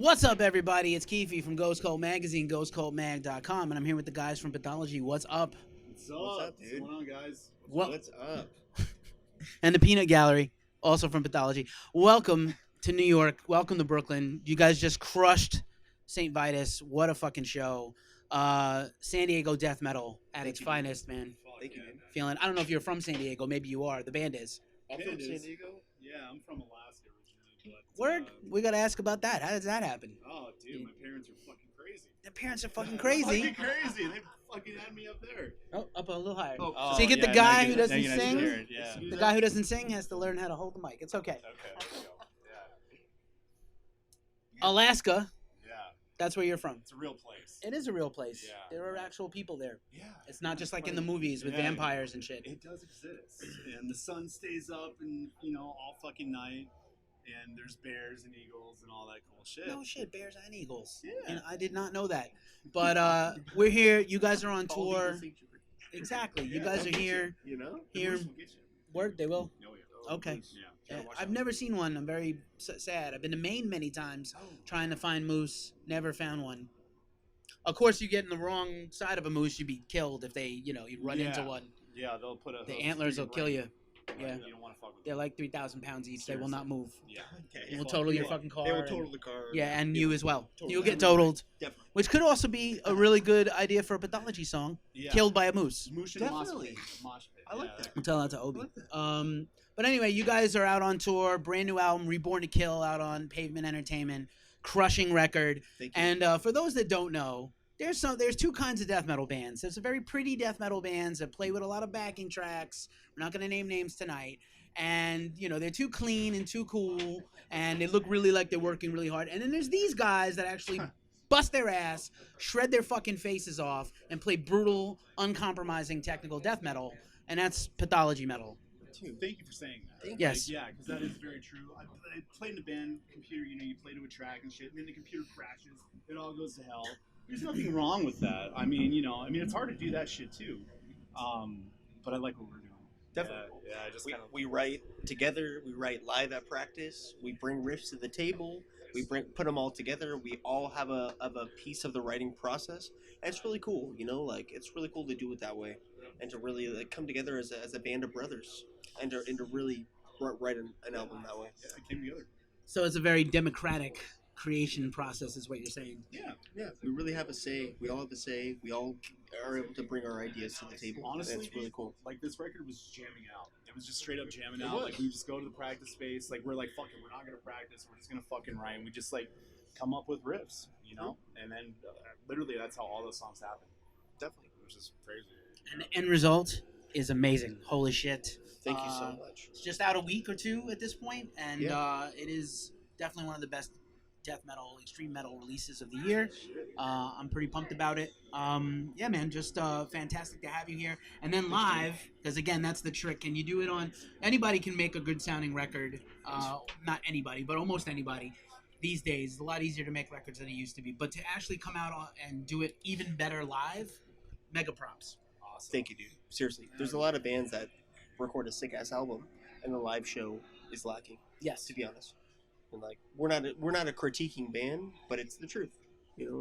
What's up, everybody? It's Keefy from Ghost Cult Magazine, ghostcultmag.com, and I'm here with the guys from Pathology. What's up? What's up, dude? What's going on, guys? What's up? And the Peanut Gallery, also from Pathology. Welcome to New York. Welcome to Brooklyn. You guys just crushed Saint Vitus. What a fucking show. San Diego death metal at its finest, man. Thank you, man. Feeling. I don't know if you're from San Diego. Maybe you are. The band is. I'm from San Diego. Yeah, I'm from Alaska originally. But, Word? We got to ask about that. How does that happen? Oh, dude, my parents are fucking crazy. Their parents are fucking crazy. Fucking crazy. They fucking had me up there. Oh, up a little higher. Oh, So you get the guy who doesn't sing. Yeah. The guy who doesn't sing has to learn how to hold the mic. It's okay. Okay. Yeah. Alaska, Yeah. that's where you're from. It's a real place. It is a real place. Yeah. There are actual people there. Yeah. It's not just like in the movies with vampires and shit. It does exist. And the sun stays up and, all fucking night. And there's bears and eagles and all that cool shit. No shit, bears and eagles. Yeah. And I did not know that. But we're here. You guys are on tour. Exactly. You guys are here. Here. Word, they will? Oh, yeah. Okay. Yeah. I've never seen one. I'm very sad. I've been to Maine many times trying to find moose. Never found one. Of course, you get in the wrong side of a moose, you'd be killed if they, you run into one. Yeah, they'll put a. The antlers will kill you. Yeah. You don't want to fuck with They're them. like 3,000 pounds each. They will not move. Yeah. They will total your fucking car. They will total the car. Yeah, and you as well. Totally. You'll get totaled. Definitely. Which could also be a really good idea for a Pathology song. Yeah. Killed by a moose. Moosh in the Definitely. mosh pit. I like that. I'll tell that to Obie. I like that. But anyway, you guys are out on tour. Brand new album, Reborn To Kill, out on Pavement Entertainment. Crushing record. Thank you. And for those that don't know, there's two kinds of death metal bands. There's a very pretty death metal bands that play with a lot of backing tracks. We're not going to name names tonight. And, they're too clean and too cool, and they look really like they're working really hard. And then there's these guys that actually bust their ass, shred their fucking faces off, and play brutal, uncompromising technical death metal, and that's Pathology metal. Thank you for saying that. Yes. Yeah, because that is very true. I played in a band, computer, you play to a track and shit, and then the computer crashes. It all goes to hell. There's nothing wrong with that. I mean, it's hard to do that shit too. But I like what we're doing. Definitely. Yeah, I just We write together. We write live at practice. We bring riffs to the table. We put them all together. We all have a piece of the writing process. And it's really cool. It's really cool to do it that way, and to really come together as a band of brothers, and to really write an album that way. Yeah, it came together. So it's a very democratic creation process is what you're saying. Yeah. We really have a say. We all have a say. We all are able to bring our ideas to the table. Honestly, and it's really cool. Like, this record was jamming out. It was just straight up jamming out. Like, we just go to the practice space. Like, we're like, fuck it, we're not gonna practice. We're just gonna fucking write. And we just come up with riffs, And then literally that's how all those songs happen. Definitely. Which is crazy. And the end result is amazing. Holy shit. Thank you so much. It's just out a week or two at this point, and Yeah. it is definitely one of the best death metal, extreme metal releases of the year. I'm pretty pumped about it. Yeah, man, just fantastic to have you here. And then live, because again, that's the trick. Can you do it on? Anybody can make a good sounding record. Not anybody, but almost anybody. These days, it's a lot easier to make records than it used to be. But to actually come out and do it even better live, mega props. Awesome. Thank you, dude. Seriously, there's a lot of bands that record a sick ass album, and the live show is lacking. Yes. To be honest, and we're not a critiquing band, but it's the truth.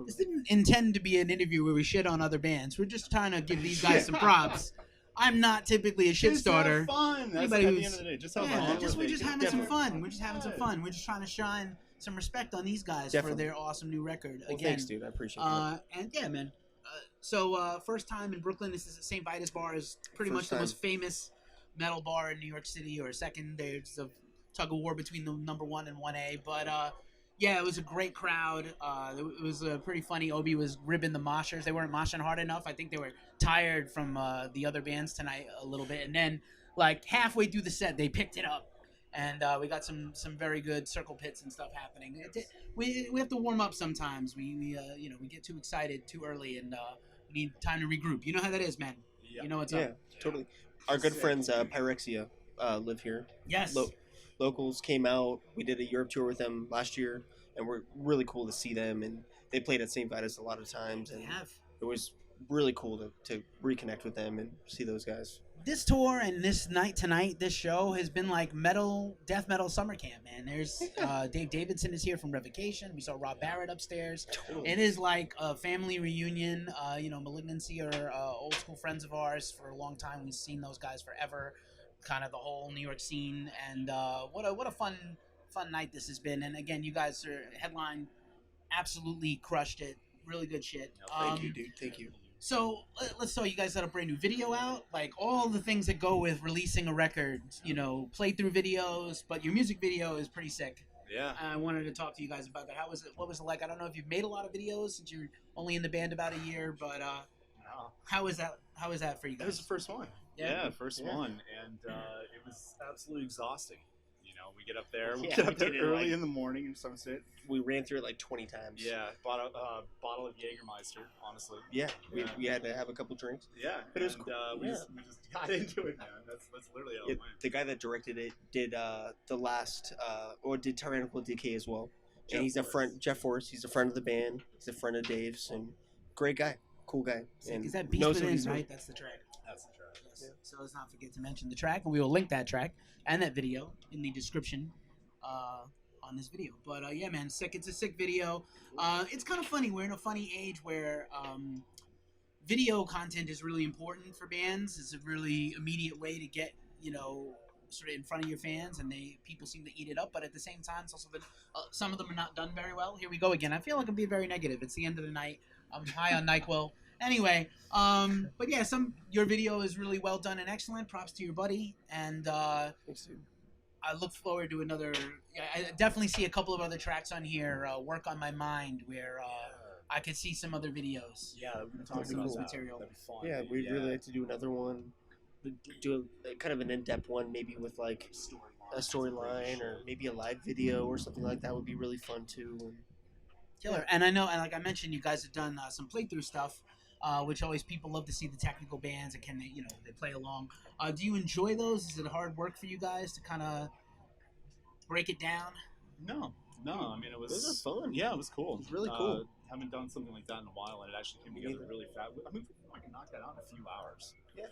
This didn't intend to be an interview where we shit on other bands. We're just trying to give these guys some props. I'm not typically a shit starter. Just have fun. That's Anybody at the who's- end of the day. Just have Yeah, fun. we're just having some Definitely. fun. We're just having some fun. We're just trying to shine some respect on these guys for Definitely. their awesome new record. Well, Again, thanks, dude. I appreciate that. and yeah, man. So first time in Brooklyn. This is Saint Vitus Bar is pretty much First the time. most famous metal bar in New York City, or second. There's a tug of war between the number 1 and 1A, but yeah, it was a great crowd. It was pretty funny. Obie was ribbing the moshers. They weren't moshing hard enough. I think they were tired from the other bands tonight a little bit. And then, like, halfway through the set, they picked it up. And we got some very good circle pits and stuff happening. We have to warm up sometimes. We get too excited too early, and we need time to regroup. You know how that is, man. Yeah. You know what's Yeah, up. totally. Our good friends Pyrexia live here. Yes. Locals came out. We did a Europe tour with them last year, and we're really cool to see them. And they played at Saint Vitus a lot of times, They and have. it was really cool to reconnect with them and see those guys. this tour and this night tonight, this show has been like death metal summer camp, man. There's Dave Davidson is here from Revocation. We saw Rob Barrett upstairs. Totally. It is like a family reunion. Malignancy are old school friends of ours for a long time. We've seen those guys forever. Kind of the whole New York scene, and what a fun night this has been. And again, you guys are headline, absolutely crushed it. Really good shit. Thank you, dude. Thank you. So let's talk. You guys got a brand new video out, like all the things that go with releasing a record. Playthrough videos, but your music video is pretty sick. Yeah. I wanted to talk to you guys about that. How was it? What was it like? I don't know if you've made a lot of videos since you're only in the band about a year, but No. how was that? How was that for you That was guys? the first one. Yeah. Yeah, first one, and it was absolutely exhausting. We get up there. We Yeah, get we up there did it, early like- in the morning in Sunset. We ran through it like 20 times. Yeah, bought a bottle of Jägermeister. Honestly. Yeah. We Yeah. we had to have a couple drinks. Yeah, But it was and, cool. we, Yeah. just, we just got into it, man. That's literally how Yeah, it went. the guy that directed it did the last did Tyrannical Decay as well. Jeff And he's a Forrest. friend. Jeff Forrest. He's a friend of the band. He's a friend of Dave's and great guy, cool guy. And Is that Beast knows what Within, he's doing. right? That's the track. That's the track. Yes. So let's not forget to mention the track, and we will link that track and that video in the description on this video. But yeah, man, sick. It's a sick video. It's kind of funny. We're in a funny age where video content is really important for bands. It's a really immediate way to get sort of in front of your fans, and people seem to eat it up. But at the same time, it's also been some of them are not done very well. Here we go again. I feel like I'm being very negative. It's the end of the night. I'm high on NyQuil. Anyway, but yeah, your video is really well done and excellent. Props to your buddy, and Thanks, dude. I look forward to another. I definitely see a couple of other tracks on here. Work on My Mind, where I could see some other videos. Yeah, we've been That'd talking be about cool. that. Material. That'd be fun. Yeah, we'd really like to do another one. Do a kind of an in-depth one, maybe with like a storyline or maybe a live video or something like that would be really fun too. And Killer. And I know, and like I mentioned, you guys have done some playthrough stuff, which always people love to see the technical bands and can they play along. Do you enjoy those? Is it hard work for you guys to kind of break it down? No. I mean, it was. those are fun. Yeah, it was cool. It was really cool. Haven't done something like that in a while, and it actually came Me together neither. really fast. I mean, I can knock that out in a few hours. Yeah.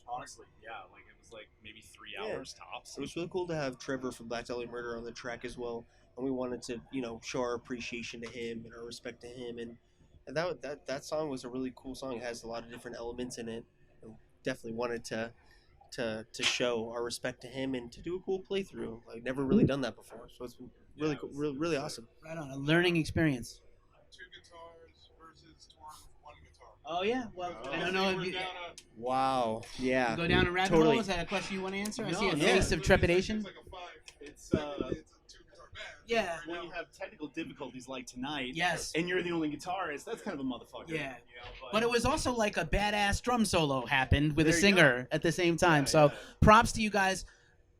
Honestly, yeah. Like it was like maybe 3 Yeah. hours tops. It was really cool to have Trevor from Black Dahlia Murder on the track as well, and we wanted to, show our appreciation to him and our respect to him, and that song was a really cool song. It has a lot of different elements in it. And definitely wanted to show our respect to him and to do a cool playthrough. Like never really done that before, so it's been really Yeah, cool, it was- really, really awesome. Right on. A learning experience. 2 guitars versus touring with 1 guitar. Oh yeah. Well, I don't know if you Wow. Yeah. go down a rabbit Totally. hole. Is that a question you want to answer? I No, see a no. face of trepidation. It's like a 5. It's It's a 2-guitar band. Yeah. when you have technical difficulties like tonight, Yes. and you're the only guitarist, that's kind of a motherfucker. Yeah. But, But it was also like a badass drum solo happened with a There you singer at the same time. Yeah, So yeah. props to you guys.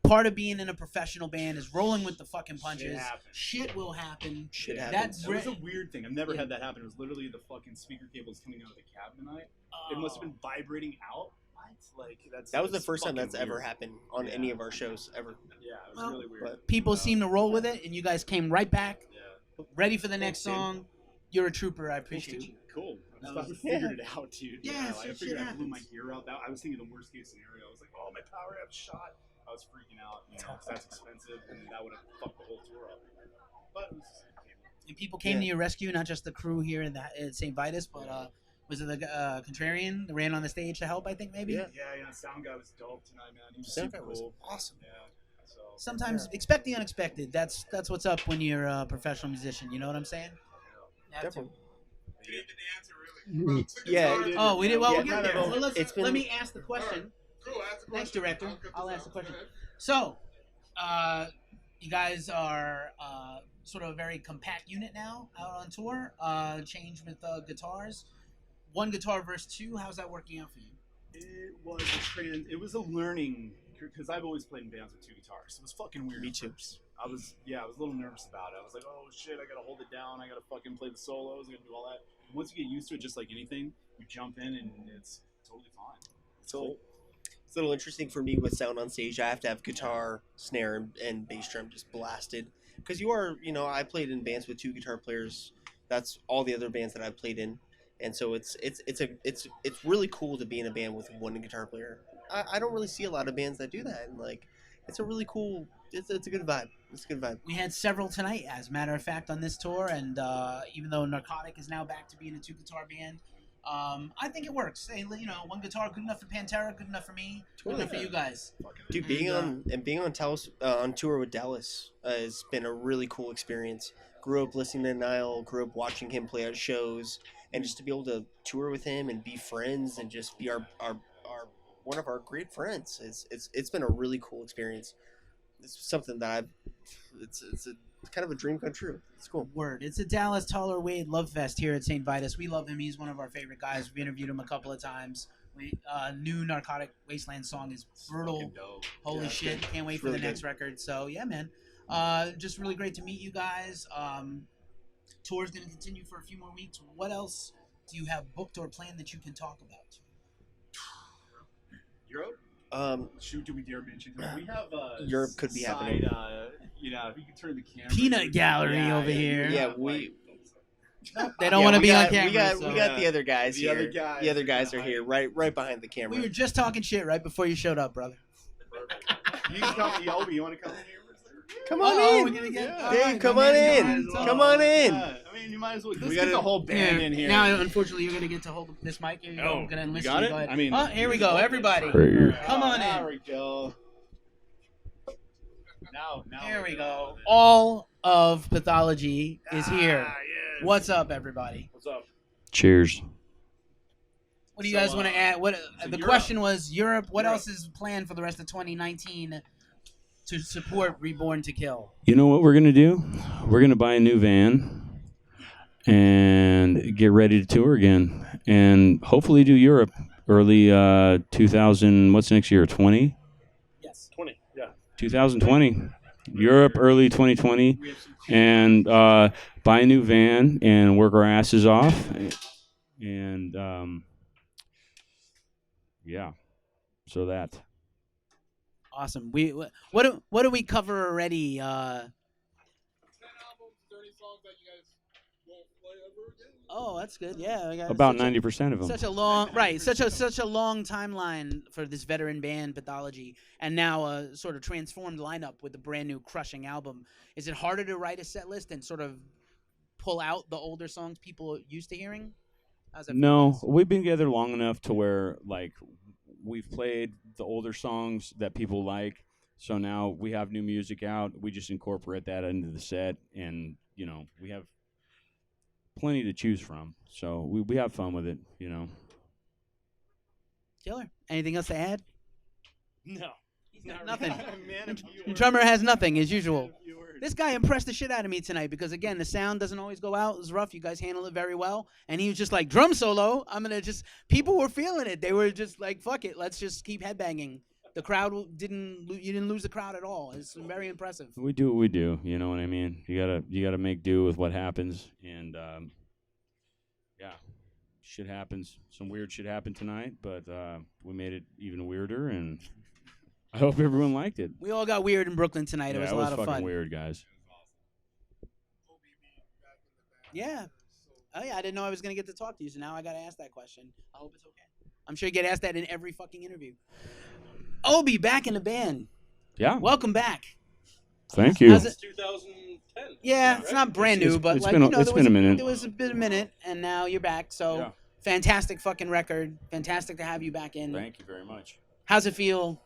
Part of being in a professional band is rolling with the fucking punches. happens. Shit will happen. Shit Yeah. happens. That It was a weird thing. I've never Yeah. had that happen. It was literally the fucking speaker cables coming out of the cab tonight. Oh. It must have been vibrating out. What? Like that's. That was the that's first time fucking that's ever weird. happened on Yeah. any of our shows ever. Yeah, it was Well, really weird. but People seem to roll with it, and you guys came right back, Yeah. ready for the next Thanks, dude. song. You're a trooper. I appreciate Thanks, you. Cool. I That just was- figured it out, dude. Yeah, like, I shit figured I blew my happens. gear out. I was thinking the worst case scenario. I was like, oh, my power amp shot. I was freaking out, 'cause that's expensive, and that would have fucked the whole tour up. But it was And people came to your rescue, not just the crew here at Saint Vitus, but was it the Contrarian that ran on the stage to help? I think maybe. Yeah. yeah. Sound guy was dope tonight, man. He was Sound super guy was cool. awesome. Yeah. So Sometimes expect the unexpected. That's what's up when you're a professional musician. You know what I'm saying? You have to. Definitely. You didn't answer really. About 2 Yeah, guitars. Oh, we did. Well, Yeah, we'll get no, there. no, Well, let's, it's been- let me ask the question. Cool, ask the Thanks, question. director. cut this I'll ask out. the question. Go ahead. So, you guys are sort of a very compact unit now out on tour. Change with guitars. 1 guitar versus 2. How's that working out for you? it was a learning because I've always played in bands with 2 guitars. It was fucking weird. Me at too. first. I was a little nervous about it. I was like, oh shit, I gotta hold it down. I gotta fucking play the solos. I gotta do all that. Once you get used to it, just like anything, you jump in and it's totally fine. It's So cool. it's a little interesting for me with sound on stage. I have to have guitar, snare, and bass drum just blasted. Because I played in bands with 2 guitar players. That's all the other bands that I've played in, and so it's really cool to be in a band with 1 guitar player. I don't really see a lot of bands that do that, and like, it's a really cool. It's a good vibe. It's a good vibe. We had several tonight, as a matter of fact, on this tour, and even though Narcotic is now back to being a 2-guitar band, I think it works. Hey, you know, 1 guitar, good enough for Pantera, good enough for me, good enough for you guys. Dude, being on tour with Dallas has been a really cool experience. Grew up listening to Niall, grew up watching him play at shows, and just to be able to tour with him and be friends and just be our one of our great friends. It's been a really cool experience. It's something that it's a kind of a dream come true. It's cool. Word. It's a Dallas Taller Wade Love Fest here at Saint Vitus. We love him. He's one of our favorite guys. We interviewed him a couple of times. New Narcotic Wasteland song is brutal. Holy shit. Can't wait for the next record. So, yeah, man. Just really great to meet you guys. Tour's going to continue for a few more weeks. What else do you have booked or planned that you can talk about? Europe? Shoot, do we dare mention? We have Europe could be happening. You know, if you can turn the camera. Peanut gallery over here. Yeah, they don't want to be on camera. We got the other guys The here. other guys. The other guys are here, right behind the camera. We were just talking shit right before you showed up, brother. You can come, Obie, you want to come in here? Come on we're in, gonna get, Dave. Come on in. Come on in. I mean, you might as well. Let's get the whole band in here. Now, unfortunately, you're gonna get to hold this mic. You're gonna enlist got me. it? Go ahead. I mean, here we go, everybody. Come on in. There we go. Now, Here we go. All of Pathology is here. Yes. What's up, everybody? What's up? Cheers. What do you guys want to add? What so the Europe. question was? Europe. What Europe. else is planned for the rest of 2019 to support Reborn to Kill? You know what we're gonna do? We're gonna buy a new van and get ready to tour again, and hopefully do Europe early 2000. What's next year? 20. Yes. 20. Yeah. 2020. Europe early 2020, and buy a new van and work our asses off, and yeah. So that. Awesome. What do we cover already? 10 albums, 30 songs that you guys won't play ever again. Oh, that's good. Yeah, we got About such a- 90% of them. Such a long such a long timeline for this veteran band Pathology, and now a sort of transformed lineup with a brand new crushing album. Is it harder to write a set list and sort of pull out the older songs people are used to hearing? How's that for you No, guys? we've been together long enough to where like we've played the older songs that people like. So now we have new music out. We just incorporate that into the set, and you know we have plenty to choose from. So we have fun with it. You know. Killer. Anything else to add? No. He's got nothing. Man, if you The were- drummer has nothing as usual. if you were- This guy impressed the shit out of me tonight because, again, the sound doesn't always go out. It was rough. You guys handled it very well. And he was just like, drum solo. People were feeling it. They were just like, fuck it. Let's just keep headbanging. The crowd you didn't lose the crowd at all. It's very impressive. We do what we do. You know what I mean? You gotta make do with what happens, and yeah, shit happens. Some weird shit happened tonight, but we made it even weirder, and I hope everyone liked it. We all got weird in Brooklyn tonight. Yeah, It was a lot of fucking fun. weird, guys. Yeah. Oh, yeah. I didn't know I was going to get to talk to you, so now I got to ask that question. I hope it's okay. I'm sure you get asked that in every fucking interview. Obie, back in the band. Yeah, Welcome back. thank you. How's it? 2010. Yeah, it's not brand new, but it's like, been a- you know, it's been a minute. There was a bit of minute, and now you're back. So Yeah. fantastic fucking record. Fantastic to have you back in. Thank you very much. How's it feel?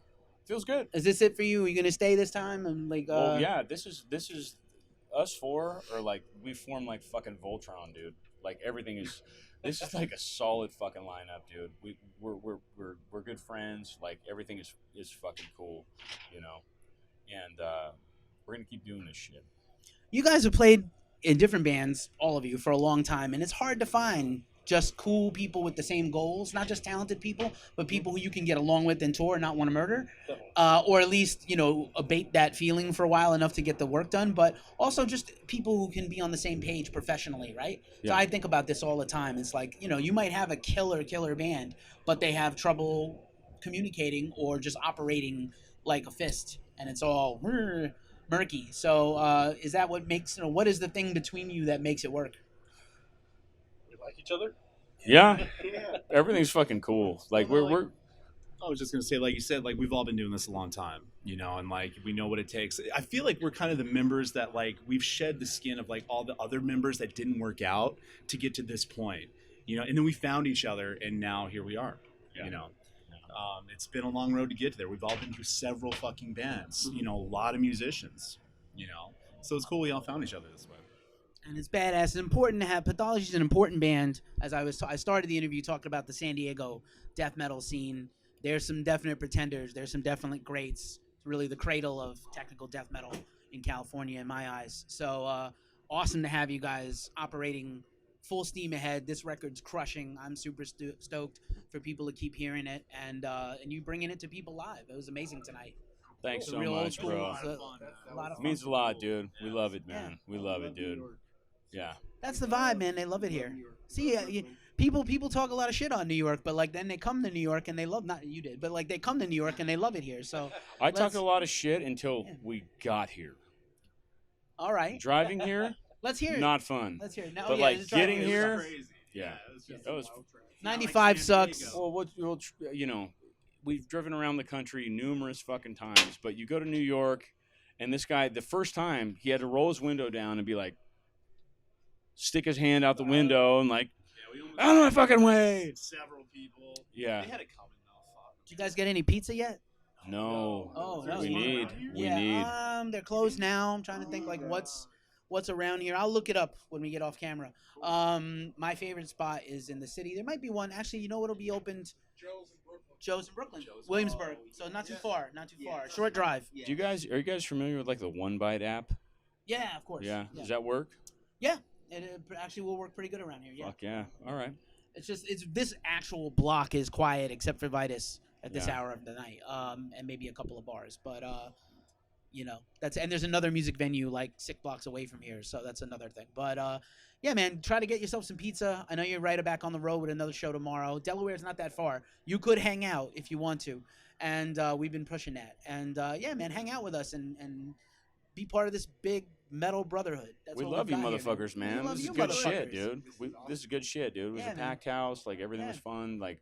Feels good. Is this it for you? Are you gonna stay this time? And like, Well, yeah, this is us four, or like we form like fucking Voltron, dude. Like everything is. This is like a solid fucking lineup, dude. We're good friends. Like everything is fucking cool, you know. And we're gonna keep doing this shit. you guys have played in different bands, all of you, for a long time, and it's hard to find just cool people with the same goals, not just talented people, but people who you can get along with and tour and not want to murder, or at least, you know, abate that feeling for a while enough to get the work done, but also just people who can be on the same page professionally, right? Yeah. So I think about this all the time. It's like, you know, you might have a killer band, but they have trouble communicating or just operating like a fist, and it's all murky. So is that what makes, you know, what is the thing between you that makes it work? We like each other. Yeah, everything's fucking cool. Like we're I was just gonna say, like you said, like we've all been doing this a long time, you know, and like we know what it takes. I feel like we're kind of the members that like we've shed the skin of like all the other members that didn't work out to get to this point, you know, and then we found each other, and now here we are, you know. It's been a long road to get there. We've all been through several fucking bands, you know, a lot of musicians, you know. So it's cool we all found each other this way. And it's badass. It's important to have. Pathology is an important band. As I started the interview talking about the San Diego death metal scene. There's some definite pretenders. There's some definite greats. It's really the cradle of technical death metal in California, in my eyes. So awesome to have you guys operating full steam ahead. This record's crushing. I'm super stoked for people to keep hearing it, and you bringing it to people live. It was amazing tonight. Thanks It's so real old much, school. bro. It was a lot of fun. Means a lot, dude. We love it, man. We love it, dude. Yeah. That's the vibe, man. They love it here. See, people talk a lot of shit on New York, but like then they come to New York and they love. Not you did, but like they come to New York and they love it here. So I talked a lot of shit until we got here. All right. Driving here, let's hear it. not fun. Let's hear it. No, But yeah, like it's getting driving. here, Crazy. yeah, it was just that was. 95 sucks. Well, you know, we've driven around the country numerous fucking times, but you go to New York, and this guy, the first time, he had to roll his window down and be like, stick his hand out the window and like, out of my fucking way. Several people. Yeah. They had it coming though. Fuck. Did you guys get any pizza yet? No. Oh, no. We need. We Yeah. need. They're closed now. I'm trying to think like what's around here. I'll look it up when we get off camera. My favorite spot is in the city. There might be one. Actually, you know what'll be opened? Joe's in Brooklyn. Williamsburg. So not too far. Not too far. Short drive. Are you guys familiar with like the One Bite app? Yeah, of course. Yeah. Does that work? Yeah. It actually will work pretty good around here. Yeah. Fuck yeah. All right. It's this actual block is quiet except for Vitus at this Yeah. hour of the night. And maybe a couple of bars, but you know, and there's another music venue like 6 blocks away from here, so that's another thing. But yeah, man, try to get yourself some pizza. I know you're right back on the road with another show tomorrow. Delaware's not that far. You could hang out if you want to, and we've been pushing that. And yeah, man, hang out with us and be part of this big metal brotherhood. That's We what love you we've got here, motherfuckers, We man. love This is you good shit, motherfuckers. dude. This is good shit, dude. It was Yeah, a man. packed house. Like, everything Yeah. was fun. Like,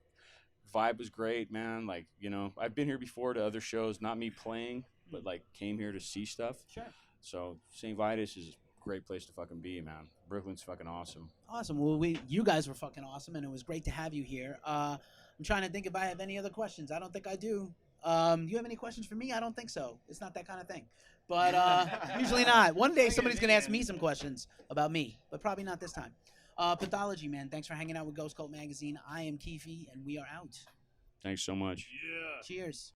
vibe was great, man. Like, you know, I've been here before to other shows, not me playing, but, like, came here to see stuff. Sure. So, Saint Vitus is a great place to fucking be, man. Brooklyn's fucking awesome. Awesome. Well, you guys were fucking awesome, and it was great to have you here. I'm trying to think if I have any other questions. I don't think I do. Do you have any questions for me? I don't think so. It's not that kind of thing. But usually not. One day somebody's going to ask me some questions about me, but probably not this time. Pathology, man. Thanks for hanging out with Ghost Cult Magazine. I am Keefy, and we are out. Thanks so much. Yeah. Cheers.